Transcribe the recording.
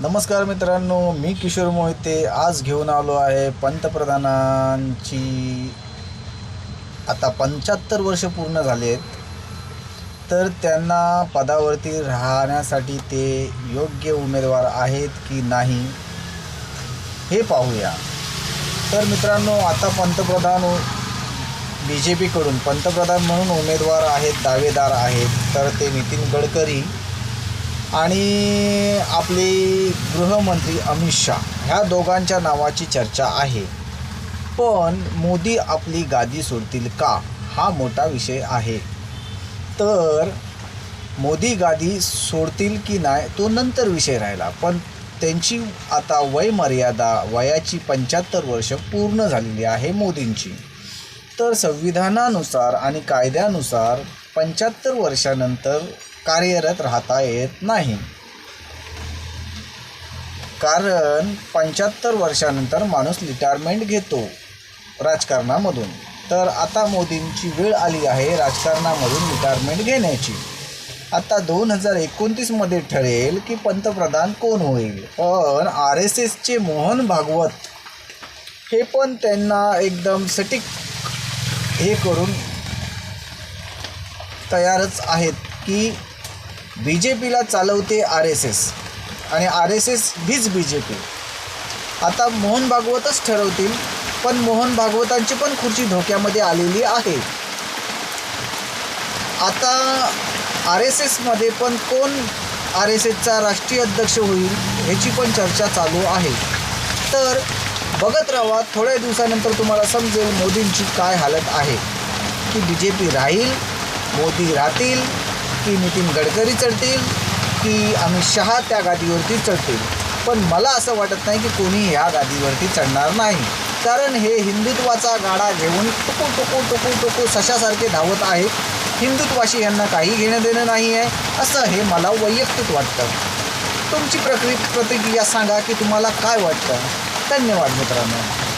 नमस्कार मित्रांनो, मी किशोर मोहिते आज घेऊन आलो आहे पंतप्रधानांची आता 75 वर्ष पूर्ण झाले आहेत. तर त्यांना पदावरती राहण्यासाठी ते योग्य उमेदवार आहेत की नाही हे पाहूया. तर मित्रांनो, आता पंतप्रधान BJP कडून पंतप्रधान म्हणून उमेदवार आहेत, दावेदार आहेत. तर ते नितीन गडकरी आणि आपले गृहमंत्री अमित शाह ह्या दोघांच्या नावाची चर्चा आहे. पण मोदी आपली गादी सोडतील का, हा मोठा विषय आहे. तर मोदी गादी सोडतील की नाही तो नंतर विषय राहिला, पण त्यांची आता वयाची 75 वर्ष पूर्ण झालेली आहे मोदींची. तर संविधानानुसार आणि कायद्यानुसार 75 वर्षानंतर कार्यरत राहता येत नाही, कारण 75 वर्षानंतर माणूस रिटायरमेंट घेतो राजकारणामधून. तर आता मोदींची वेळ आली आहे राजकारणामधून रिटायरमेंट घेण्याची. आता 2029मध्ये ठरेल की पंतप्रधान कोण होईल. पण RSSचे मोहन भागवत हे पण त्यांना एकदम सटीक हे करून तयारच आहेत की BJPला चालवते RSS आणि RSS हीच BJP. आता मोहन भागवतच ठरवतील, पण मोहन भागवतांची पण खुर्ची धोक्यामध्ये आलेली आहे. आता RSSमध्ये पण कोण RSSचा राष्ट्रीय अध्यक्ष होईल ह्याची पण चर्चा चालू आहे. तर बघत राहा, थोड्या दिवसानंतर तुम्हाला समजेल मोदींची काय हालत आहे, की BJP राहील, मोदी राहतील, की नितीन गडकरी चढतील, की अमित शहा त्या गादीवरती चढतील. पण मला असं वाटत नाही की कोणी ह्या गादीवरती चढणार नाही, कारण हे हिंदुत्वाचा गाडा घेऊन टुकू सशासारखे धावत आहेत. हिंदुत्वाशी यांना काही घेणं देणं नाही आहे, असं हे मला वैयक्तिक वाटतं. तुमची प्रतिक्रिया सांगा की तुम्हाला काय वाटतं. धन्यवाद मित्रांनो.